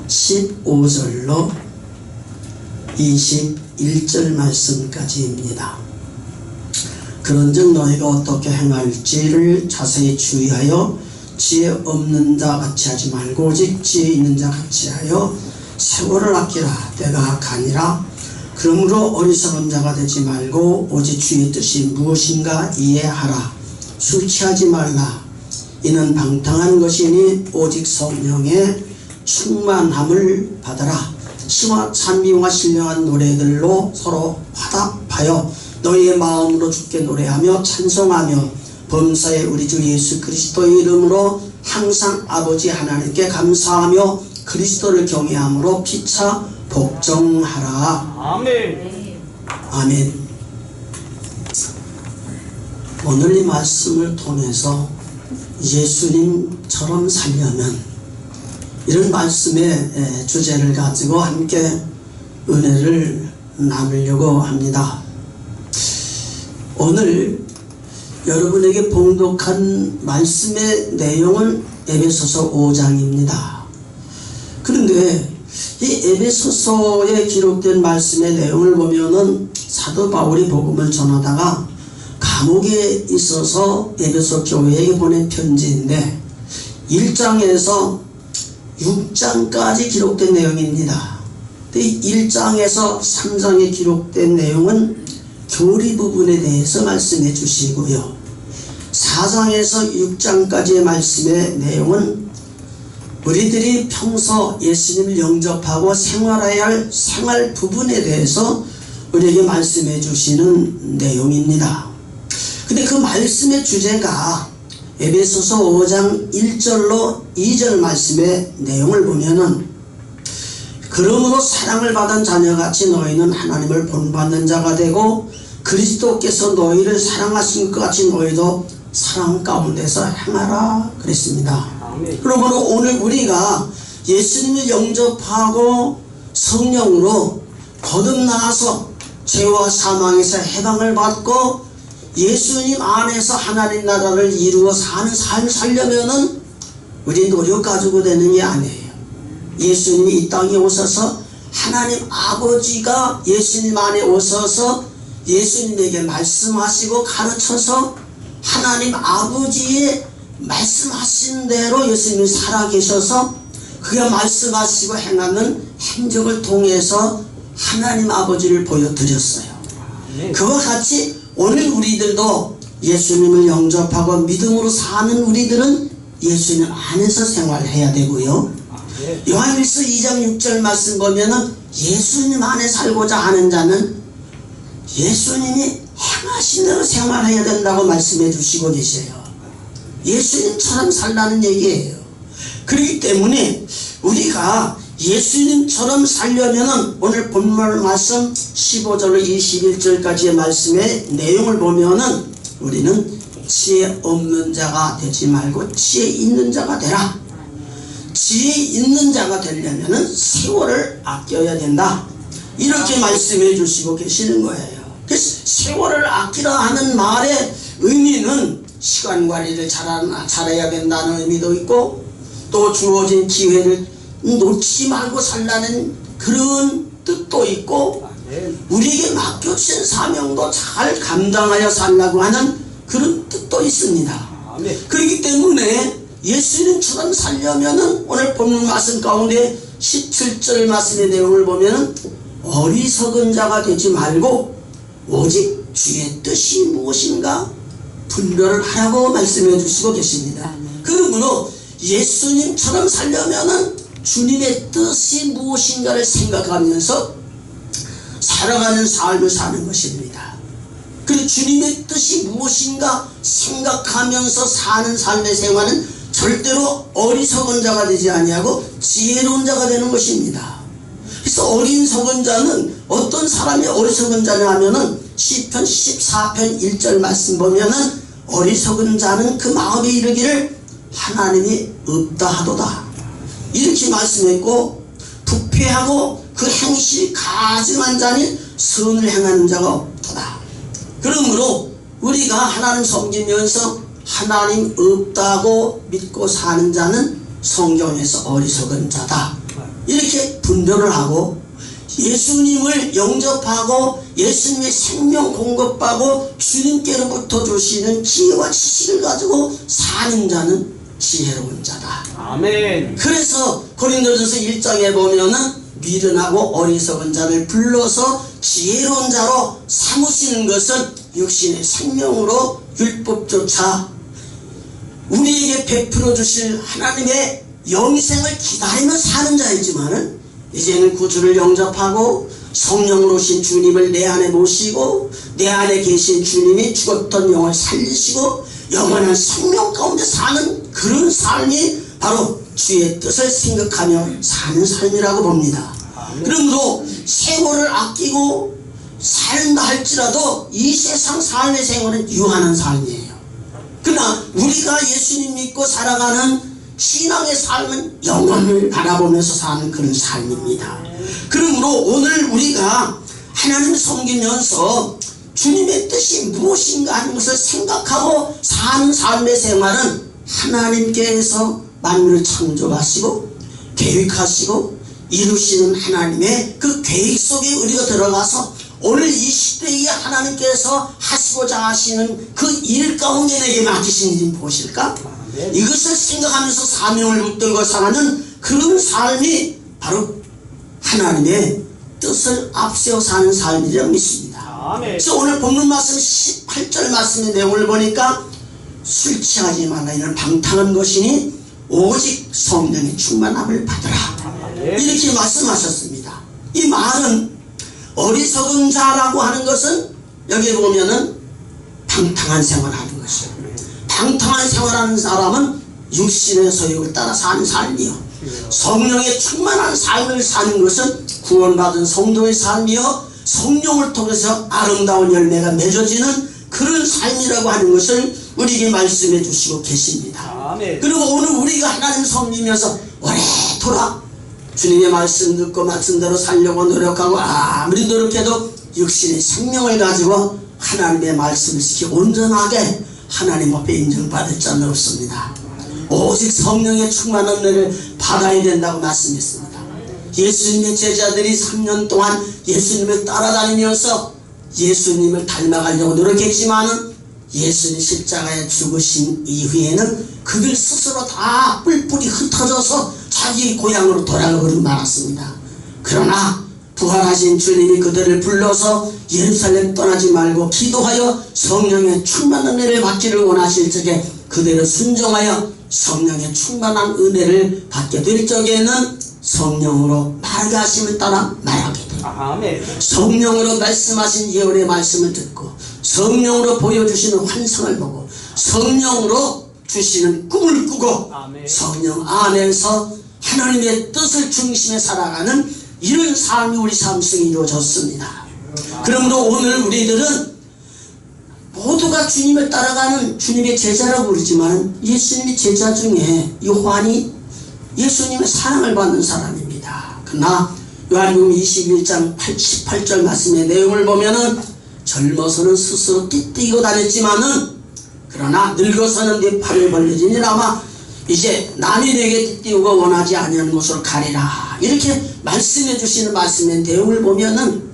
15절로 21절 말씀까지입니다. 그런즉 너희가 어떻게 행할지를 자세히 주의하여 지혜 없는 자 같이 하지 말고 오직 지혜 있는 자 같이 하여 세월을 아끼라. 때가 가니라. 그러므로 어리석은 자가 되지 말고 오직 주의 뜻이 무엇인가 이해하라. 술 취하지 말라. 이는 방탕한 것이니 오직 성령의 충만함을 받아라. 시와 찬미와 신령한 노래들로 서로 화답하여 너희의 마음으로 주께 노래하며 찬송하며 범사의 우리 주 예수 그리스도의 이름으로 항상 아버지 하나님께 감사하며 그리스도를 경외함으로 피차 복종하라. 아멘. 아멘. 오늘 이 말씀을 통해서 예수님처럼 살려면, 이런 말씀의 주제를 가지고 함께 은혜를 나누려고 합니다. 오늘 여러분에게 봉독한 말씀의 내용은 에베소서 5장입니다. 그런데 이 에베소서에 기록된 말씀의 내용을 보면은 사도 바울이 복음을 전하다가 감옥에 있어서 에베소 교회에 보낸 편지인데 1장에서 6장까지 기록된 내용입니다. 1장에서 3장에 기록된 내용은 교리 부분에 대해서 말씀해 주시고요, 4장에서 6장까지의 말씀의 내용은 우리들이 평소 예수님을 영접하고 생활해야 할 생활 부분에 대해서 우리에게 말씀해 주시는 내용입니다. 근데 그 말씀의 주제가 에베소서 5장 1절로 2절 말씀의 내용을 보면은, 그러므로 사랑을 받은 자녀같이 너희는 하나님을 본받는 자가 되고 그리스도께서 너희를 사랑하신 것 같이 너희도 사랑 가운데서 행하라 그랬습니다. 그러므로 오늘 우리가 예수님을 영접하고 성령으로 거듭나서 죄와 사망에서 해방을 받고 예수님 안에서 하나님 나라를 이루어 사는 삶을 살려면은 우리 노력 가지고 되는 게 아니에요. 예수님이 이 땅에 오셔서 하나님 아버지가 예수님 안에 오셔서 예수님에게 말씀하시고 가르쳐서 하나님 아버지의 말씀하신 대로 예수님이 살아계셔서 그가 말씀하시고 행하는 행적을 통해서 하나님 아버지를 보여드렸어요. 그와 같이 오늘 우리들도 예수님을 영접하고 믿음으로 사는 우리들은 예수님 안에서 생활해야 되고요, 요한일서 2장 6절 말씀 보면은 예수님 안에 살고자 하는 자는 예수님이 행하신 대로 생활해야 된다고 말씀해 주시고 계세요. 예수님처럼 살라는 얘기예요. 그렇기 때문에 우리가 예수님처럼 살려면은 오늘 본문 말씀 15절로 21절까지의 말씀의 내용을 보면은 우리는 지혜 없는 자가 되지 말고 지혜 있는 자가 되라. 지혜 있는 자가 되려면은 세월을 아껴야 된다, 이렇게 말씀해 주시고 계시는 거예요. 그래서 세월을 아끼라 하는 말의 의미는 시간 관리를 잘해야 된다는 의미도 있고, 또 주어진 기회를 놓치지 말고 살라는 그런 뜻도 있고, 우리에게 맡겨주신 사명도 잘 감당하여 살라고 하는 그런 뜻도 있습니다. 그렇기 때문에 예수님처럼 살려면은 오늘 본문 말씀 가운데 17절 말씀의 내용을 보면은 어리석은 자가 되지 말고 오직 주의 뜻이 무엇인가 분별을 하라고 말씀해 주시고 계십니다. 그러므로 예수님처럼 살려면은 주님의 뜻이 무엇인가를 생각하면서 살아가는 삶을 사는 것입니다. 그리고 주님의 뜻이 무엇인가 생각하면서 사는 삶의 생활은 절대로 어리석은 자가 되지 아니하고 지혜로운 자가 되는 것입니다. 그래서 어리석은 자는 어떤 사람이 어리석은 자냐 하면은 시편 14편 1절 말씀 보면은 어리석은 자는 그 마음에 이르기를 하나님이 없다 하도다, 이렇게 말씀했고, 부패하고 그 행실이 가증한 자니 선을 행하는 자가 없도다. 그러므로 우리가 하나님 섬기면서 하나님 없다고 믿고 사는 자는 성경에서 어리석은 자다, 이렇게 분별을 하고 예수님을 영접하고 예수님의 생명 공급하고 주님께로부터 주시는 지혜와 지식을 가지고 사는 자는 지혜로운 자다. 아멘. 그래서 고린도전서 1장에 보면은 미련하고 어리석은 자를 불러서 지혜로운 자로 삼으시는 것은 육신의 생명으로 율법조차 우리에게 베풀어 주실 하나님의 영생을 기다리며 사는 자이지만은 이제는 구주를 영접하고 성령으로 오신 주님을 내 안에 모시고 내 안에 계신 주님이 죽었던 영을 살리시고 영원한 생명 가운데 사는 그런 삶이 바로 주의 뜻을 생각하며 사는 삶이라고 봅니다. 그러므로 세월을 아끼고 살다 할지라도 이 세상 삶의 생활은 유한한 삶이에요. 그러나 우리가 예수님 믿고 살아가는 신앙의 삶은 영원을 바라보면서 사는 그런 삶입니다. 그러므로 오늘 우리가 하나님을 섬기면서 주님의 뜻이 무엇인가 하는 것을 생각하고 사는 삶의 생활은 하나님께서 만물을 창조하시고 계획하시고 이루시는 하나님의 그 계획 속에 우리가 들어가서 오늘 이 시대에 하나님께서 하시고자 하시는 그 일 가운데 내게 맡기신 일이 무엇일까? 이것을 생각하면서 사명을 붙들고 사는 그런 삶이 바로 하나님의 뜻을 앞세워 사는 삶이라고 믿습니다. 그래서 오늘 본문 말씀 18절 말씀의 내용을 보니까 술 취하지 말라 이는 방탕한 것이니 오직 성령의 충만함을 받으라 이렇게 말씀하셨습니다. 이 말은 어리석은 자라고 하는 것은 여기 보면은 방탕한 생활하는 것이에요. 방탕한 생활하는 사람은 육신의 소욕을 따라 사는 삶이요, 성령의 충만한 삶을 사는 것은 구원받은 성도의 삶이요 성령을 통해서 아름다운 열매가 맺어지는 그런 삶이라고 하는 것을 우리에게 말씀해 주시고 계십니다. 그리고 오늘 우리가 하나님 섬기면서 오래도록 주님의 말씀 듣고 말씀대로 살려고 노력하고 아무리 노력해도 육신의 생명을 가지고 하나님의 말씀을 지켜 온전하게 하나님 앞에 인정받을 자는 없습니다. 오직 성령의 충만한 은혜를 받아야 된다고 말씀했습니다. 예수님의 제자들이 3년 동안 예수님을 따라다니면서 예수님을 닮아가려고 노력했지만은 예수님 십자가에 죽으신 이후에는 그들 스스로 다 뿔뿔이 흩어져서 자기 고향으로 돌아가버리고 말았습니다. 그러나 부활하신 주님이 그들을 불러서 예루살렘 떠나지 말고 기도하여 성령의 충만한 은혜를 받기를 원하실 적에 그대로 순종하여 성령의 충만한 은혜를 받게 될 적에는 성령으로 말하게 하심을 따라 말하게 됩니다. 성령으로 말씀하신 예언의 말씀을 듣고 성령으로 보여주시는 환상을 보고 성령으로 주시는 꿈을 꾸고 성령 안에서 하나님의 뜻을 중심에 살아가는 이런 삶이 우리 삶 속에 이루어졌습니다. 그러므로 오늘 우리들은 모두가 주님을 따라가는 주님의 제자라고 그러지만 예수님의 제자 중에 요한이 예수님의 사랑을 받는 사람입니다. 그러나 요한복음 21장 18절 말씀의 내용을 보면은 젊어서는 스스로 띠띠고 다녔지만은 그러나 늙어서는 네 팔을 벌려지니라마 이제 남이 내게 띠띠우고 원하지 아니하는 곳으로 가리라 이렇게 말씀해 주시는 말씀의 내용을 보면은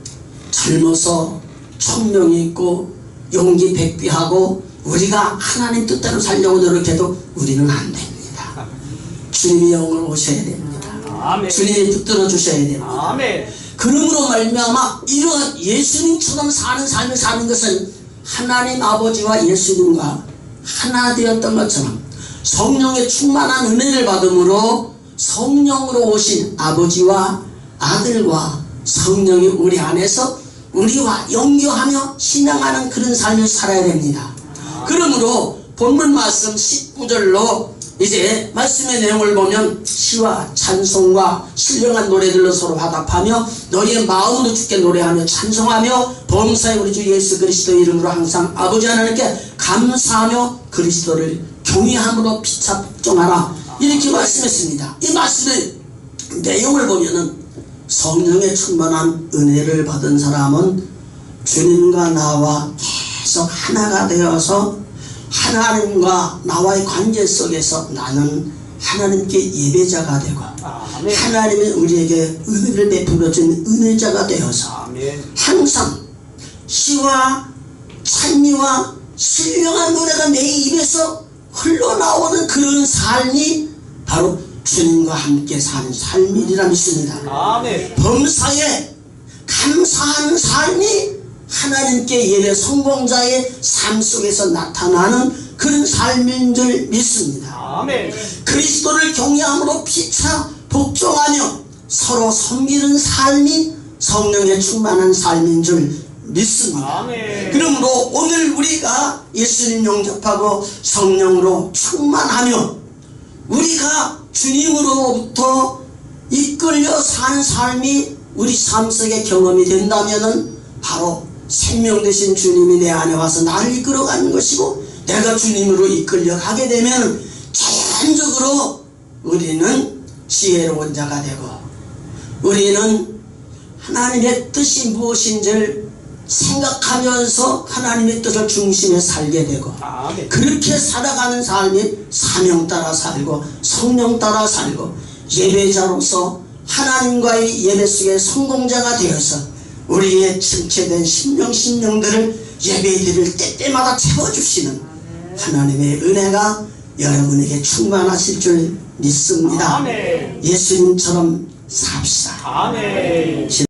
젊어서 총명이 있고 용기 백비하고 우리가 하나님 뜻대로 살려고 노력해도 우리는 안 됩니다. 주님이 영을 오셔야 됩니다. 주님이 붙들어 주셔야 됩니다. 그러므로 말미암아 이러한 예수님처럼 사는 삶을 사는 것은 하나님 아버지와 예수님과 하나 되었던 것처럼 성령의 충만한 은혜를 받음으로 성령으로 오신 아버지와 아들과 성령이 우리 안에서 우리와 연교하며 신앙하는 그런 삶을 살아야 됩니다. 그러므로 본문 말씀 19절로 이제 말씀의 내용을 보면 시와 찬송과 신령한 노래들로 서로 화답하며 너희의 마음으로 주께 노래하며 찬송하며 범사의 우리 주 예수 그리스도 이름으로 항상 아버지 하나님께 감사하며 그리스도를 경외함으로 피차 복종하라 이렇게 말씀했습니다. 이 말씀의 내용을 보면은 성령의 충만한 은혜를 받은 사람은 주님과 나와 계속 하나가 되어서 하나님과 나와의 관계 속에서 나는 하나님께 예배자가 되고 아멘. 하나님이 우리에게 은혜를 베풀어 준 은혜자가 되어서 아멘. 항상 시와 찬미와 신령한 노래가 내 입에서 흘러나오는 그런 삶이 바로 주님과 함께 사는 삶이라 믿습니다. 아멘. 범사에 감사하는 삶이 하나님께 예배 성공자의 삶 속에서 나타나는 그런 삶인 줄 믿습니다. 아멘. 그리스도를 경외함으로 피차 복종하며 서로 섬기는 삶이 성령에 충만한 삶인 줄 믿습니다. 아멘. 그러므로 오늘 우리가 예수님 영접하고 성령으로 충만하며 우리가 주님으로부터 이끌려 사는 삶이 우리 삶 속에 경험이 된다면은 바로 생명 되신 주님이 내 안에 와서 나를 이끌어가는 것이고, 내가 주님으로 이끌려 가게 되면 자연적으로 우리는 지혜로운 자가 되고 우리는 하나님의 뜻이 무엇인지를 생각하면서 하나님의 뜻을 중심에 살게 되고, 아멘. 그렇게 살아가는 삶이 사명 따라 살고 성령 따라 살고 예배자로서 하나님과의 예배 속의 성공자가 되어서 우리의 침체된 심령들을 예배 드릴 때마다 채워주시는 하나님의 은혜가 여러분에게 충만하실 줄 믿습니다. 아멘. 예수님처럼 삽시다. 아멘.